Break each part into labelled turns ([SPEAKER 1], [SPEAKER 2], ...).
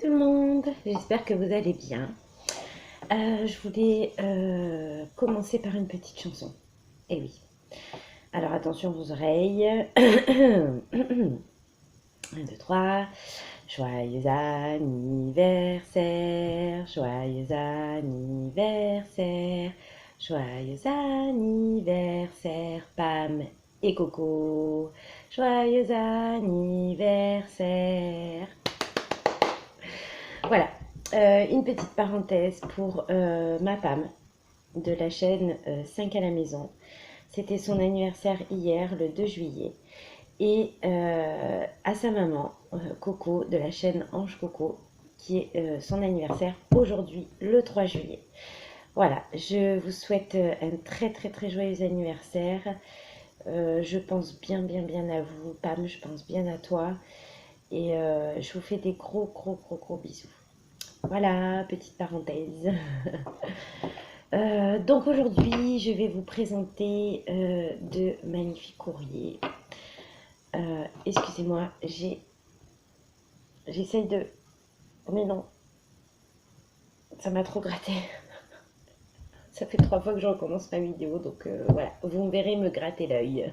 [SPEAKER 1] tout le monde, j'espère que vous allez bien. Je voulais commencer par une petite chanson. Eh oui. Alors attention vos oreilles. 1, 2, 3. Joyeux anniversaire, joyeux anniversaire, joyeux anniversaire, Pam et Coco. Joyeux anniversaire. Voilà, une petite parenthèse pour ma Pam de la chaîne 5 à la maison. C'était son anniversaire hier, le 2 juillet. Et à sa maman, Coco, de la chaîne Ange Coco, qui est son anniversaire aujourd'hui, le 3 juillet. Voilà, je vous souhaite un très très très joyeux anniversaire. Je pense bien à vous, Pam, je pense bien à toi. Et je vous fais des gros bisous. Voilà, petite parenthèse. Donc aujourd'hui, je vais vous présenter de magnifiques courriers. Excusez-moi, j'essaye de... Mais non, ça m'a trop gratté. Ça fait 3 fois que je recommence ma vidéo, donc voilà, vous me verrez me gratter l'œil.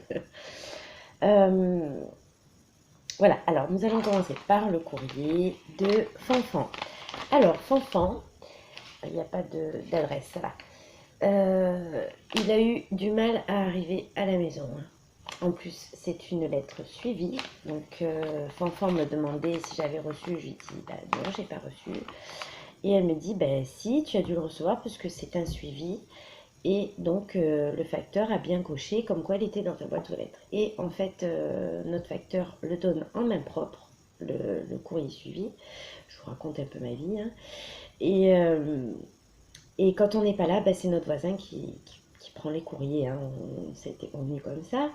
[SPEAKER 1] Voilà, alors nous allons commencer par le courrier de Fanfan. Alors, Fanfan, il n'y a pas d'adresse, ça va. Il a eu du mal à arriver à la maison. En plus, c'est une lettre suivie. Donc, Fanfan me demandait si j'avais reçu. Je lui dis, bah non, j'ai pas reçu. Et elle me dit, bah si, tu as dû le recevoir puisque c'est un suivi. Et donc, le facteur a bien coché comme quoi elle était dans ta boîte aux lettres. Et en fait, notre facteur le donne en main propre, le courrier suivi. Je vous raconte un peu ma vie. Hein. Et quand on n'est pas là, bah, c'est notre voisin qui prend les courriers. Hein. C'était convenu comme ça.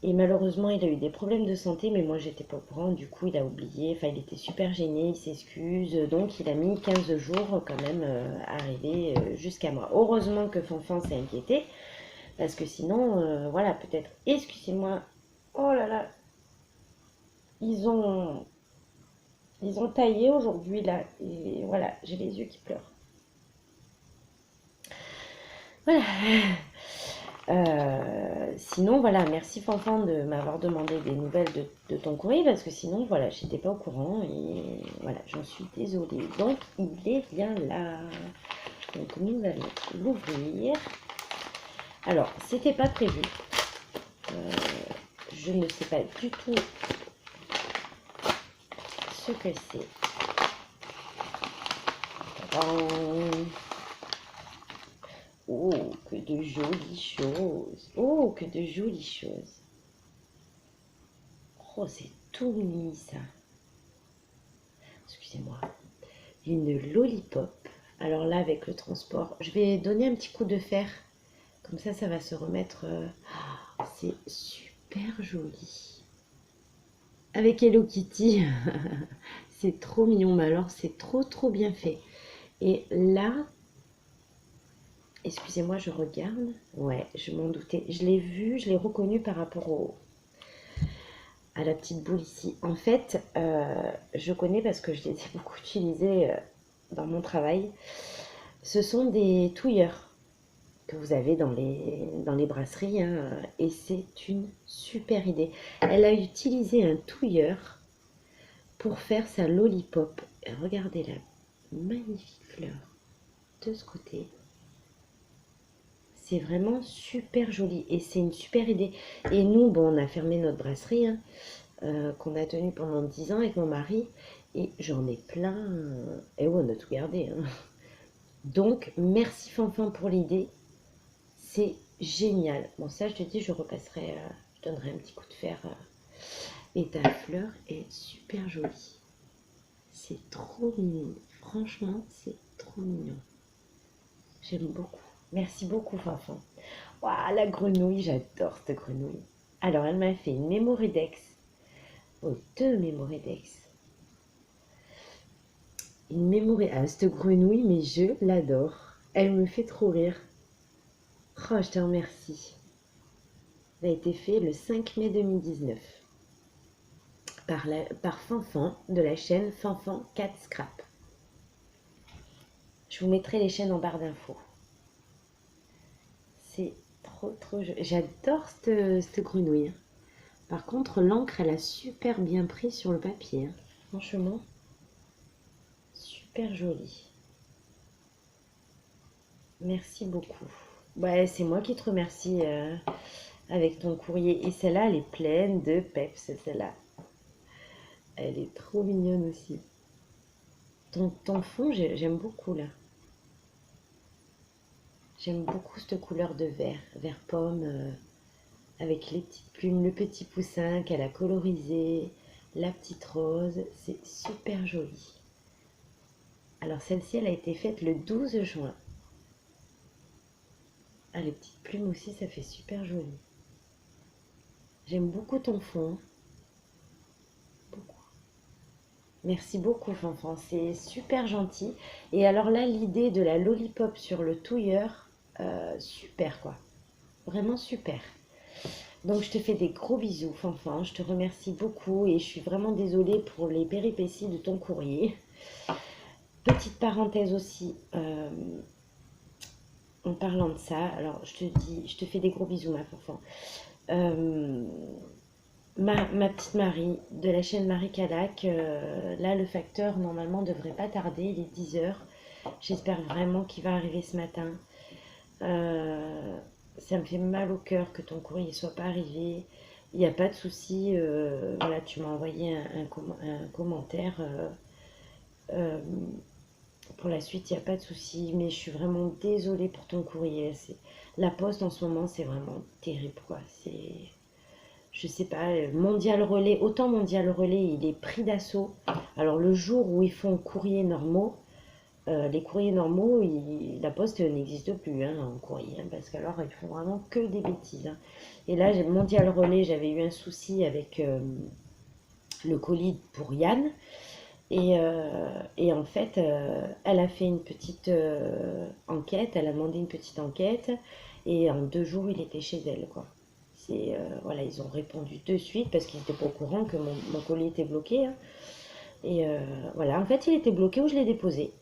[SPEAKER 1] Et malheureusement, il a eu des problèmes de santé, mais moi, j'étais pas au courant. Du coup, il a oublié. Enfin, il était super gêné, il s'excuse. Donc, il a mis 15 jours quand même à arriver jusqu'à moi. Heureusement que Fanfan s'est inquiété. Parce que sinon, voilà, peut-être... Excusez-moi. Oh là là. Ils ont taillé aujourd'hui, là. Et voilà, j'ai les yeux qui pleurent. Voilà. Sinon, voilà, merci Fanfan de m'avoir demandé des nouvelles de ton courrier parce que sinon, voilà, j'étais pas au courant et voilà, j'en suis désolée. Donc, il est bien là. Donc, nous allons l'ouvrir. Alors, c'était pas prévu. Je ne sais pas du tout ce que c'est. Oh, que de jolies choses. Oh, que de jolies choses. Oh, c'est tout mini ça. Excusez-moi. Une lollipop. Alors là, avec le transport, je vais donner un petit coup de fer. Comme ça va se remettre. C'est super joli. Avec Hello Kitty. C'est trop mignon. Mais alors, c'est trop bien fait. Et là, excusez-moi, je regarde. Ouais, je m'en doutais. Je l'ai vu, je l'ai reconnu par rapport à la petite boule ici. En fait, je connais parce que je les ai beaucoup utilisés dans mon travail. Ce sont des touilleurs que vous avez dans les brasseries. Hein, et c'est une super idée. Elle a utilisé un touilleur pour faire sa lollipop. Et regardez la magnifique fleur de ce côté. C'est vraiment super joli et c'est une super idée. Et nous, bon, on a fermé notre brasserie hein, qu'on a tenue pendant 10 ans avec mon mari et j'en ai plein. Et ouais, on a tout gardé. Hein. Donc, merci Fanfan pour l'idée. C'est génial. Bon, ça, je te dis, je repasserai, je donnerai un petit coup de fer. Et ta fleur est super jolie. C'est trop mignon. Franchement, c'est trop mignon. J'aime beaucoup. Merci beaucoup, Fanfan. Waouh, la grenouille, j'adore cette grenouille. Alors, elle m'a fait une mémoridex. Oh, 2 mémoridex. Une mémoire. Ah, cette grenouille, mais je l'adore. Elle me fait trop rire. Oh, je te remercie. Elle a été faite le 5 mai 2019. par Fanfan de la chaîne Fanfan Cat Scrap. Je vous mettrai les chaînes en barre d'infos. C'est trop joli. J'adore cette grenouille, hein. Par contre, l'encre, elle a super bien pris sur le papier, hein. Franchement, super joli. Merci beaucoup. Ouais, c'est moi qui te remercie avec ton courrier. Et celle-là, elle est pleine de peps, celle-là. Elle est trop mignonne aussi. Ton fond, j'aime beaucoup, là. J'aime beaucoup cette couleur de vert pomme, avec les petites plumes, le petit poussin qu'elle a colorisé, la petite rose. C'est super joli. Alors, celle-ci, elle a été faite le 12 juin. Ah, les petites plumes aussi, ça fait super joli. J'aime beaucoup ton fond. Beaucoup. Merci beaucoup, Fanfan. C'est super gentil. Et alors là, l'idée de la lollipop sur le touilleur, super quoi. Vraiment super. Donc, je te fais des gros bisous, Fanfan. Je te remercie beaucoup et je suis vraiment désolée pour les péripéties de ton courrier. Petite parenthèse aussi, en parlant de ça, alors je te fais des gros bisous, ma Fanfan. Ma petite Marie de la chaîne Marie Calac, là le facteur normalement devrait pas tarder, il est 10 h. J'espère vraiment qu'il va arriver ce matin. Ça me fait mal au cœur que ton courrier ne soit pas arrivé. Il n'y a pas de souci. Voilà, tu m'as envoyé un commentaire. Pour la suite, il n'y a pas de souci. Mais je suis vraiment désolée pour ton courrier. La poste en ce moment, c'est vraiment terrible, quoi. Je sais pas, Mondial Relais, autant Mondial Relais, il est pris d'assaut. Alors le jour où ils font courrier normaux, les courriers normaux, la poste n'existe plus en courrier, parce qu'alors ils font vraiment que des bêtises, hein. Et là, Mondial Relais, j'avais eu un souci avec le colis pour Yann. Et en fait, elle a fait une petite enquête, elle a demandé une petite enquête, et en 2 jours, il était chez elle, quoi. Voilà, ils ont répondu de suite parce qu'ils n'étaient pas au courant que mon colis était bloqué, hein. Et voilà, en fait, il était bloqué où je l'ai déposé.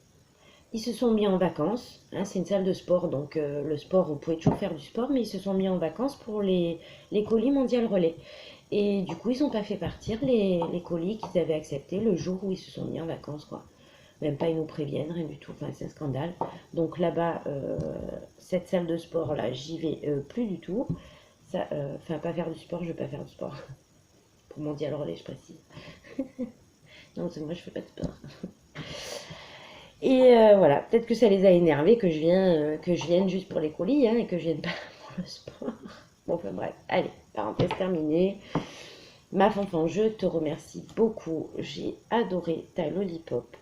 [SPEAKER 1] Ils se sont mis en vacances, hein, c'est une salle de sport, donc le sport, vous pouvez toujours faire du sport, mais ils se sont mis en vacances pour les colis Mondial Relais. Et du coup, ils n'ont pas fait partir les colis qu'ils avaient acceptés le jour où ils se sont mis en vacances, quoi. Même pas, ils nous préviennent, rien du tout. Enfin, c'est un scandale. Donc là-bas, cette salle de sport-là, j'y vais plus du tout. Enfin, pas faire du sport, je vais pas faire du sport. Pour Mondial Relais, je précise. Non, c'est moi, je fais pas de sport. Et voilà, peut-être que ça les a énervés que je vienne juste pour les colis, hein, et que je vienne pas pour le sport. Bon, enfin bref, allez, parenthèse terminée. Ma Fanfan, je te remercie beaucoup. J'ai adoré ta lollipop.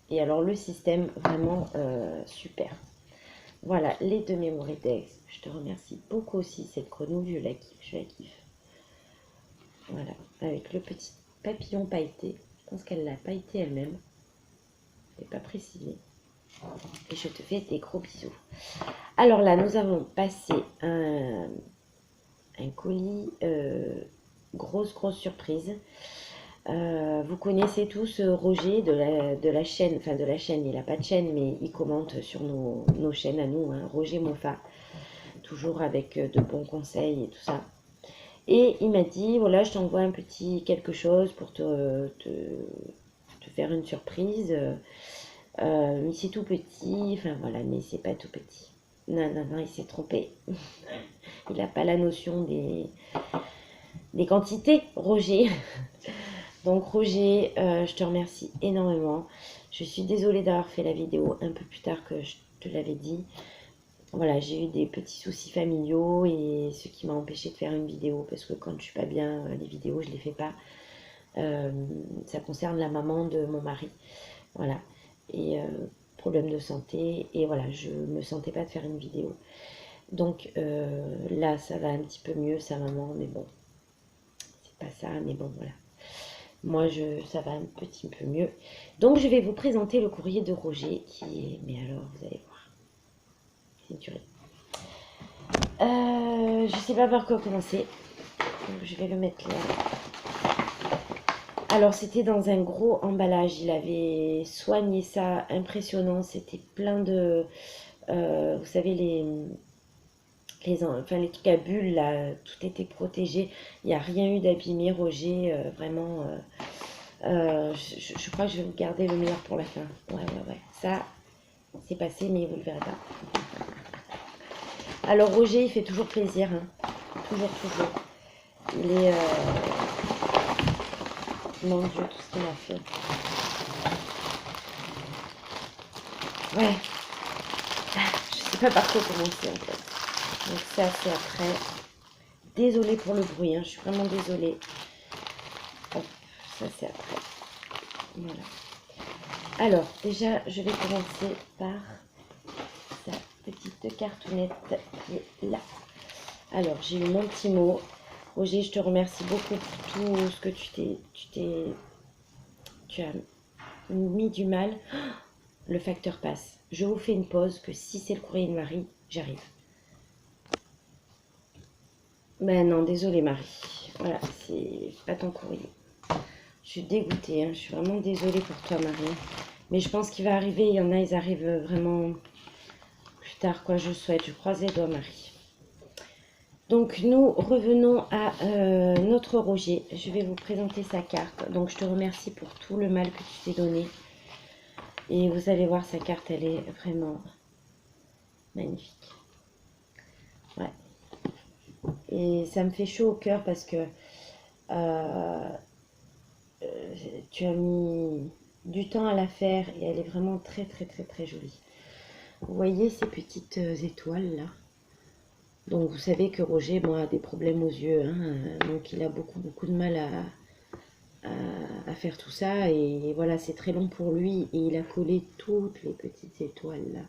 [SPEAKER 1] Et alors le système, vraiment super. Voilà, les 2 Memory Days. Je te remercie beaucoup aussi. Cette grenouille, je la kiffe. Voilà, avec le petit papillon pailleté. Je pense qu'elle l'a pailleté elle-même. Je n'ai pas précisé. Et je te fais des gros bisous. Alors là, nous avons passé un colis, grosse surprise. Vous connaissez tous Roger de la chaîne, enfin de la chaîne, il n'a pas de chaîne, mais il commente sur nos chaînes à nous, hein, Roger Moffat, toujours avec de bons conseils et tout ça. Et il m'a dit, voilà, je t'envoie un petit quelque chose pour te faire une surprise. Mais c'est tout petit, enfin voilà, mais c'est pas tout petit. Non, il s'est trompé. Il n'a pas la notion des quantités, Roger. Donc Roger, je te remercie énormément. Je suis désolée d'avoir fait la vidéo un peu plus tard que je te l'avais dit. Voilà, j'ai eu des petits soucis familiaux et ce qui m'a empêché de faire une vidéo, parce que quand je suis pas bien, les vidéos, je les fais pas. Ça concerne la maman de mon mari. Voilà. Et problème de santé. Et voilà, je me sentais pas de faire une vidéo. Donc là, ça va un petit peu mieux, sa maman, mais bon, c'est pas ça, mais bon, voilà. Moi, ça va un petit peu mieux. Donc, je vais vous présenter le courrier de Roger, qui est... Mais alors, vous allez voir. C'est une tuerie. Je sais pas par quoi commencer. Donc, je vais le mettre là. Alors, c'était dans un gros emballage. Il avait soigné ça, impressionnant. C'était plein de... vous savez, enfin, les trucs à bulles, là, tout était protégé. Il n'y a rien eu d'abîmé, Roger. Vraiment, je crois que je vais vous garder le meilleur pour la fin. Ouais, ouais, ouais. Ça, c'est passé, mais vous le verrez pas. Alors, Roger, il fait toujours plaisir. Hein. Toujours, toujours. Il est... Mon Dieu, tout ce qu'il m'a fait. Ouais. Je sais pas par quoi commencer, en fait. Donc, ça, c'est après. Désolée pour le bruit, hein. Je suis vraiment désolée. Hop, ça, c'est après. Voilà. Alors, déjà, je vais commencer par sa petite cartonnette qui est là. Alors, j'ai eu mon petit mot. Roger, je te remercie beaucoup pour tout ce que tu as mis du mal. Le facteur passe. Je vous fais une pause, que si c'est le courrier de Marie, j'arrive. Ben non, désolé Marie. Voilà, c'est pas ton courrier. Je suis dégoûtée, hein. Je suis vraiment désolée pour toi Marie. Mais je pense qu'il va arriver, il y en a, ils arrivent vraiment plus tard, quoi, je souhaite. Je croise les doigts Marie. Donc nous revenons à notre Roger. Je vais vous présenter sa carte. Donc je te remercie pour tout le mal que tu t'es donné. Et vous allez voir, sa carte, elle est vraiment magnifique. Ouais. Et ça me fait chaud au cœur parce que tu as mis du temps à la faire et elle est vraiment très très très très jolie. Vous voyez ces petites étoiles là? Donc vous savez que Roger, bon, a des problèmes aux yeux, hein, donc il a beaucoup de mal à faire tout ça, et voilà, c'est très long pour lui, et il a collé toutes les petites étoiles là.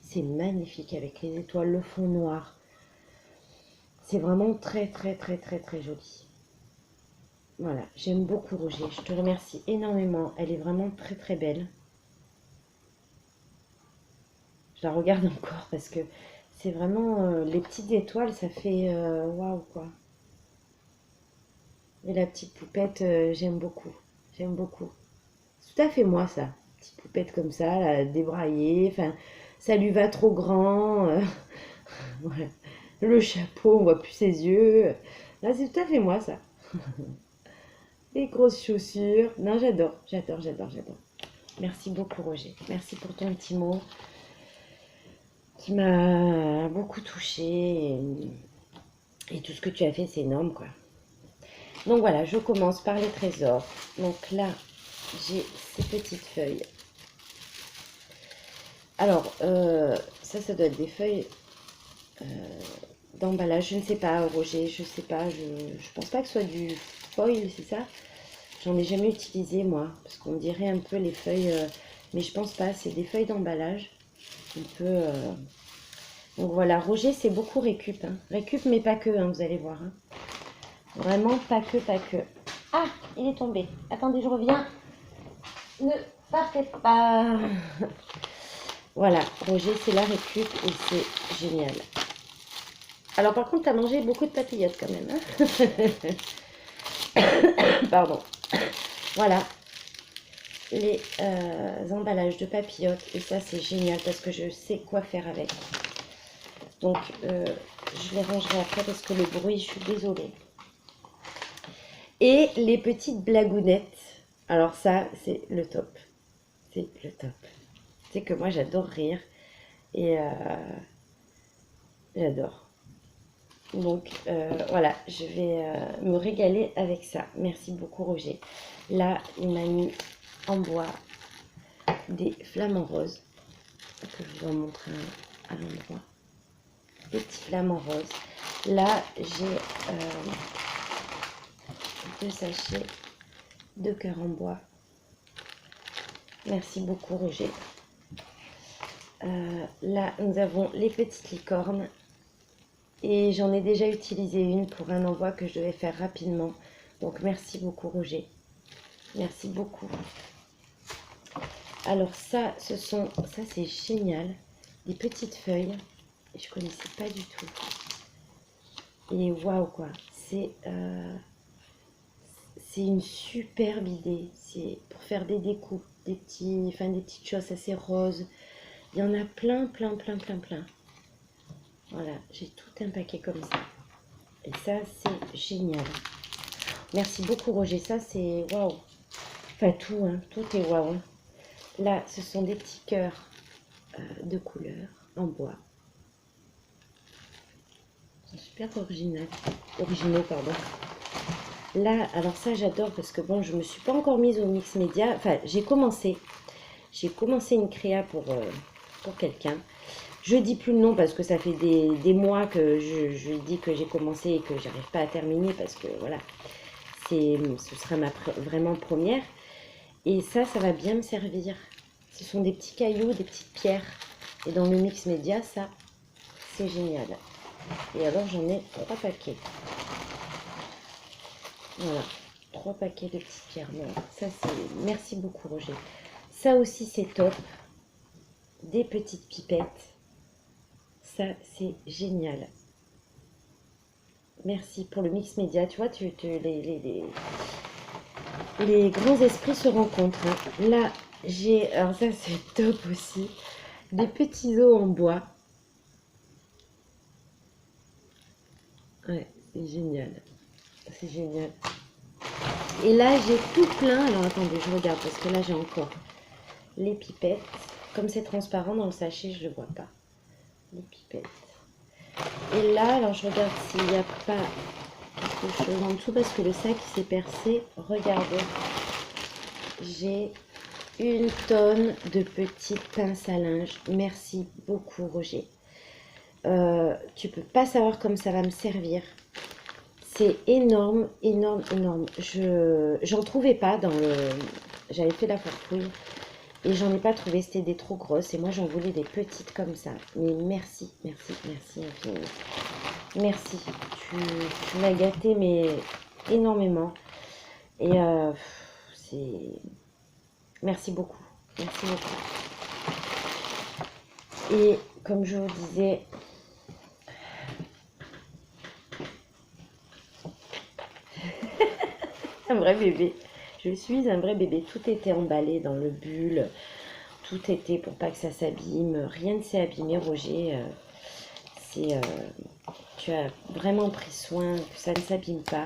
[SPEAKER 1] C'est magnifique avec les étoiles, le fond noir. C'est vraiment très très très très très joli. Voilà, j'aime beaucoup Roger, je te remercie énormément, elle est vraiment très très belle. Je la regarde encore parce que c'est vraiment les petites étoiles, ça fait waouh quoi. Et la petite poupette, j'aime beaucoup. J'aime beaucoup. C'est tout à fait moi, ça. Petite poupette comme ça, là, débraillée. Enfin, ça lui va trop grand. Voilà. Le chapeau, on voit plus ses yeux. Là, c'est tout à fait moi, ça. Les grosses chaussures. Non, j'adore, j'adore, j'adore, j'adore. Merci beaucoup, Roger. Merci pour ton petit mot qui m'a beaucoup touchée. Et tout ce que tu as fait, c'est énorme, quoi. Donc voilà, je commence par les trésors. Donc là, j'ai ces petites feuilles. Alors, ça doit être des feuilles d'emballage. Je ne sais pas, Roger, je ne sais pas. Je pense pas que ce soit du foil, c'est ça? J'en ai jamais utilisé, moi, parce qu'on dirait un peu les feuilles, mais je pense pas. C'est des feuilles d'emballage. Un peu... Donc voilà, Roger, c'est beaucoup récup. Hein. Récup, mais pas que, hein, vous allez voir. Hein. Vraiment pas que, pas que. Ah, il est tombé. Attendez, je reviens. Ne partez pas. Voilà, Roger, c'est la récup et c'est génial. Alors par contre, tu as mangé beaucoup de papillotes quand même. Hein. Pardon. Voilà, les emballages de papillotes. Et ça, c'est génial parce que je sais quoi faire avec. Donc, je les rangerai après parce que le bruit, je suis désolée. Et les petites blagounettes. Alors ça, c'est le top. C'est le top. C'est que moi, j'adore rire. Et j'adore. Donc, voilà, je vais me régaler avec ça. Merci beaucoup, Roger. Là, il m'a mis en bois des flamants roses. Que je vous en montre à l'endroit. Des petits flamants roses. Là, j'ai 2 sachets de cœur en bois. Merci beaucoup, Roger. Là, nous avons les petites licornes. Et j'en ai déjà utilisé une pour un envoi que je devais faire rapidement. Donc, merci beaucoup, Roger. Merci beaucoup. Alors, ça, ça, c'est génial. Des petites feuilles. Je ne connaissais pas du tout. Et waouh, quoi. c'est une superbe idée. C'est pour faire des découpes, des petites choses assez roses. Il y en a plein, plein, plein, plein, plein. Voilà, j'ai tout un paquet comme ça. Et ça, c'est génial. Merci beaucoup, Roger. Ça, c'est waouh. Enfin, tout, hein. Tout est waouh. Là, ce sont des petits cœurs de couleur en bois. Ils sont super originaux, pardon. Là, alors ça, j'adore parce que bon, je me suis pas encore mise au mix média. Enfin, j'ai commencé une créa pour quelqu'un. Je dis plus le nom parce que ça fait des mois que je dis que j'ai commencé et que j'arrive pas à terminer parce que voilà, ce sera vraiment première. Et ça va bien me servir. Ce sont des petits cailloux, des petites pierres. Et dans le mix média, ça, c'est génial. Et alors, j'en ai 3 paquets. Voilà, 3 paquets de petites pierres noires. Ça, c'est... Merci beaucoup, Roger. Ça aussi, c'est top. Des petites pipettes. Ça, c'est génial. Merci pour le mix média. Tu vois, les grands esprits se rencontrent. Hein. Là, j'ai... Alors ça, c'est top aussi. Des petits os en bois. Ouais, c'est génial. C'est génial. Et là, j'ai tout plein. Alors, attendez, je regarde parce que là, j'ai encore les pipettes. Comme c'est transparent dans le sachet, je ne le vois pas. Les pipettes. Et là, alors, je regarde s'il n'y a pas quelque chose en dessous parce que le sac s'est percé. Regardez. J'ai une tonne de petites pinces à linge. Merci beaucoup, Roger. Tu peux pas savoir comme ça va me servir. C'est énorme, énorme, énorme. J'en trouvais pas dans le... J'avais fait la farfouille et j'en ai pas trouvé. C'était des trop grosses et moi j'en voulais des petites comme ça. Mais merci, merci, merci infiniment. Merci. Tu m'as gâté mais énormément. Et c'est... Merci beaucoup. Merci beaucoup. Et comme je vous disais... Un vrai bébé. Je suis un vrai bébé. Tout était emballé dans le bulle. Tout était pour pas que ça s'abîme. Rien ne s'est abîmé, Roger. Tu as vraiment pris soin que ça ne s'abîme pas.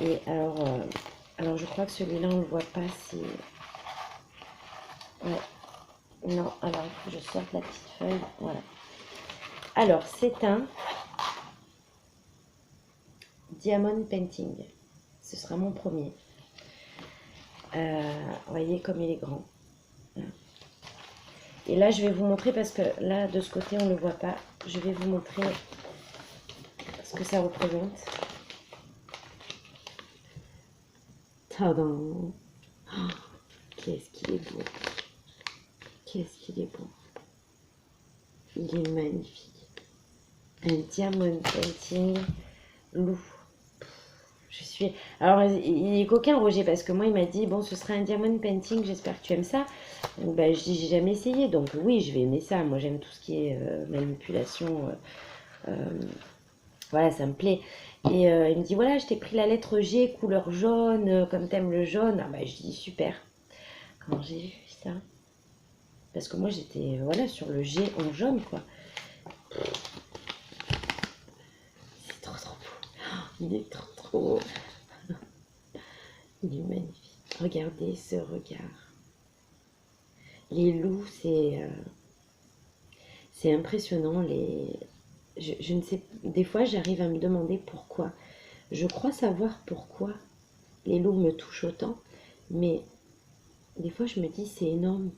[SPEAKER 1] Et alors je crois que celui-là, on ne le voit pas. Ouais. Non, alors il faut que je sorte la petite feuille. Voilà. Alors, c'est un Diamond Painting. Ce sera mon premier. Vous voyez comme il est grand. Et là, je vais vous montrer parce que là, de ce côté, on ne le voit pas. Je vais vous montrer ce que ça représente. Tadam! Oh, qu'est-ce qu'il est beau! Qu'est-ce qu'il est beau! Il est magnifique. Un Diamond Painting loup. Je suis... Alors, il est coquin, Roger, parce que moi, il m'a dit, bon, ce sera un Diamond Painting, j'espère que tu aimes ça. Donc, ben, je dis, j'ai jamais essayé, donc oui, je vais aimer ça. Moi, j'aime tout ce qui est manipulation. Voilà, ça me plaît. Et il me dit, voilà, je t'ai pris la lettre G, couleur jaune, comme t'aimes le jaune. Ah, bah, je dis, super. Quand j'ai vu ça, parce que moi, j'étais, voilà, sur le G en jaune, quoi. C'est trop, trop beau. Il est trop, trop beau. Il est magnifique. Regardez ce regard. Les loups, c'est impressionnant. Je ne sais, des fois, j'arrive à me demander pourquoi. Je crois savoir pourquoi les loups me touchent autant, mais des fois, je me dis, c'est énorme.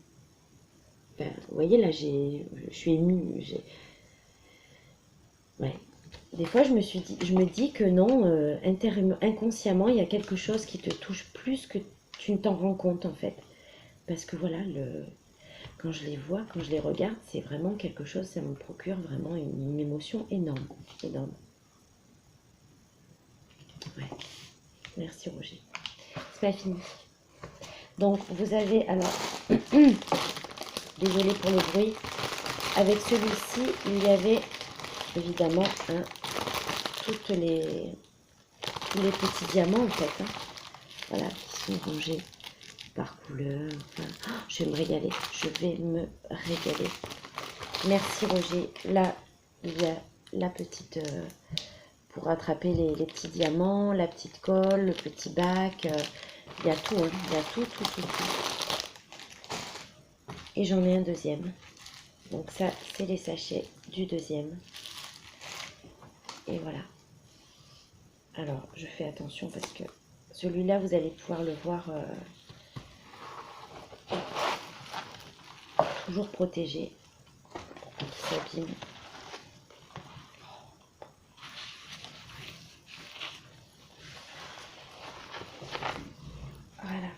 [SPEAKER 1] Enfin, vous voyez, là, je suis émue. Ouais. Des fois, je me dis que non, inconsciemment, il y a quelque chose qui te touche plus que tu ne t'en rends compte, en fait. Parce que voilà, quand je les vois, quand je les regarde, c'est vraiment quelque chose, ça me procure vraiment une émotion énorme. Énorme. Ouais. Merci, Roger. C'est pas fini. Donc, vous avez, alors, désolée pour le bruit, avec celui-ci, il y avait évidemment tous les petits diamants, en fait. Hein. voilà, qui sont rangés par couleur. Enfin, oh, je vais me régaler. Je vais me régaler. Merci Roger. Là, il y a la petite... pour attraper les petits diamants, la petite colle, le petit bac. Il y a tout, hein. Il y a tout, tout, tout, tout. Et j'en ai un deuxième. Donc ça, c'est les sachets du deuxième. Et voilà. Alors, je fais attention parce que celui-là, vous allez pouvoir le voir toujours protégé pour pas qu'il s'abîme. Voilà.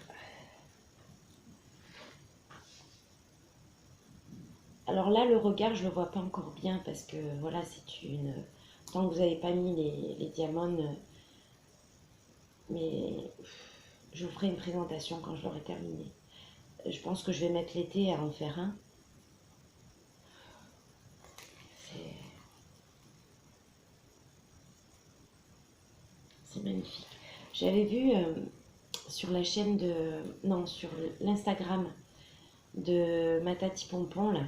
[SPEAKER 1] Alors là, le regard, je le vois pas encore bien parce que voilà, c'est une... Tant que vous n'avez pas mis les diamants, mais je vous ferai une présentation quand je l'aurai terminé. Je pense que je vais mettre l'été à en faire un. C'est magnifique. J'avais vu sur la chaîne de... Non, sur l'Instagram de ma tati Pompon, là.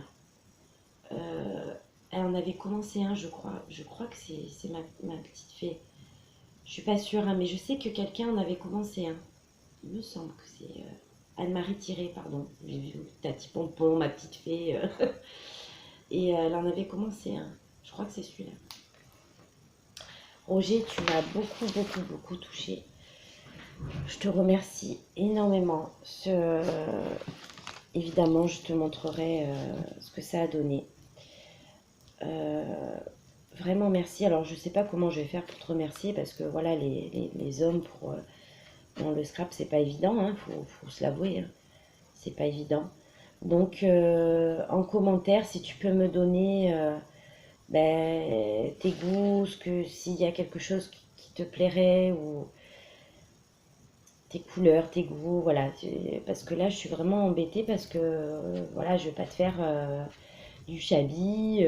[SPEAKER 1] Elle en avait commencé un, je crois. Je crois que c'est ma petite fée. Je suis pas sûre, hein, mais je sais que quelqu'un en avait commencé un. Il me semble que c'est Anne-Marie Thiré, pardon. J'ai vu Tati Pompon, ma petite fée. Et elle en avait commencé un. Je crois que c'est celui-là. Roger, tu m'as beaucoup, beaucoup, beaucoup touché. Je te remercie énormément. Évidemment, je te montrerai ce que ça a donné. Vraiment merci. Alors, je ne sais pas comment je vais faire pour te remercier parce que voilà, les hommes pour dans le scrap, c'est pas évident, hein, faut se l'avouer. Hein. C'est pas évident. Donc, en commentaire, si tu peux me donner tes goûts, s'il y a quelque chose qui te plairait ou tes couleurs, tes goûts, voilà. Parce que là, je suis vraiment embêtée parce que voilà, je vais pas te faire du shabby.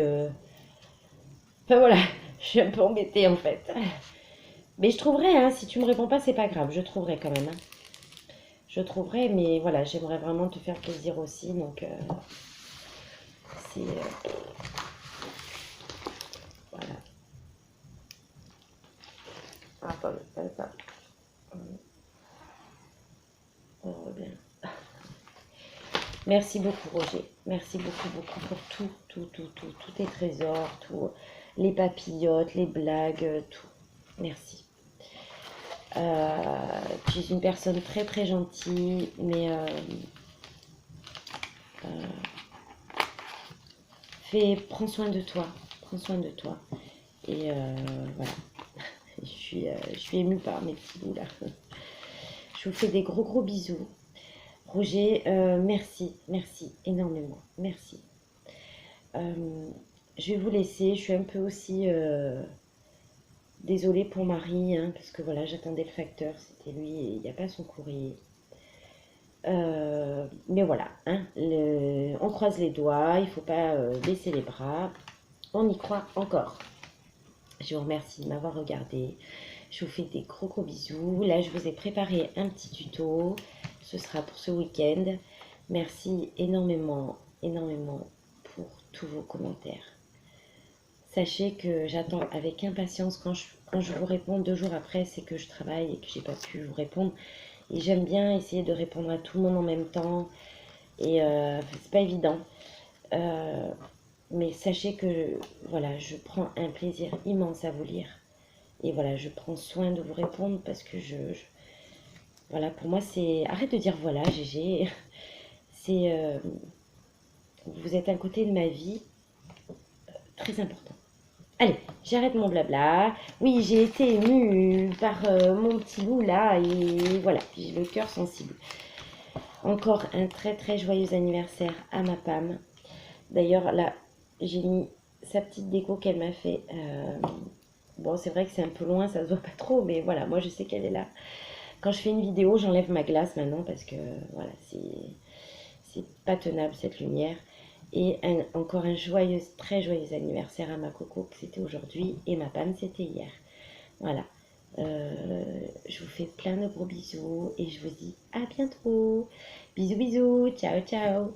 [SPEAKER 1] Enfin voilà, je suis un peu embêtée en fait. Mais je trouverai, hein, si tu me réponds pas, c'est pas grave, je trouverai quand même. Hein. Je trouverai, mais voilà, j'aimerais vraiment te faire plaisir aussi, donc c'est voilà. Attends, pas ça. On revient. Merci beaucoup Roger, merci beaucoup beaucoup pour tous tes trésors, tous les papillotes, les blagues, tout. Merci. Tu es une personne très très gentille, mais prends soin de toi, prends soin de toi. Et voilà, je suis émue par mes petits bouts là. Je vous fais des gros gros bisous. Roger, merci, merci énormément, merci. Je vais vous laisser, je suis un peu aussi désolée pour Marie, hein, parce que voilà, j'attendais le facteur, c'était lui et il n'y a pas son courrier. Mais voilà, hein, on croise les doigts, il ne faut pas baisser les bras, on y croit encore. Je vous remercie de m'avoir regardé, je vous fais des gros gros bisous. Là, je vous ai préparé un petit tuto, ce sera pour ce week-end. Merci énormément, énormément pour tous vos commentaires. Sachez que j'attends avec impatience quand je vous réponds 2 jours après, c'est que je travaille et que j'ai pas pu vous répondre. Et j'aime bien essayer de répondre à tout le monde en même temps. Et c'est pas évident. Mais sachez que voilà, je prends un plaisir immense à vous lire. Et voilà, je prends soin de vous répondre parce que voilà, pour moi c'est... Arrête de dire voilà, GG. C'est... vous êtes un côté de ma vie très important. Allez, j'arrête mon blabla. Oui, j'ai été émue par mon petit loup là et voilà, j'ai le cœur sensible. Encore un très très joyeux anniversaire à ma Pam. D'ailleurs là, j'ai mis sa petite déco qu'elle m'a fait. Bon, c'est vrai que c'est un peu loin, ça se voit pas trop, mais voilà, moi je sais qu'elle est là. Quand je fais une vidéo, j'enlève ma glace maintenant parce que voilà, c'est pas tenable cette lumière. Et encore un joyeux, très joyeux anniversaire à ma coco, que c'était aujourd'hui, et ma Pam, c'était hier. Voilà. Je vous fais plein de gros bisous et je vous dis à bientôt. Bisous, bisous, ciao, ciao.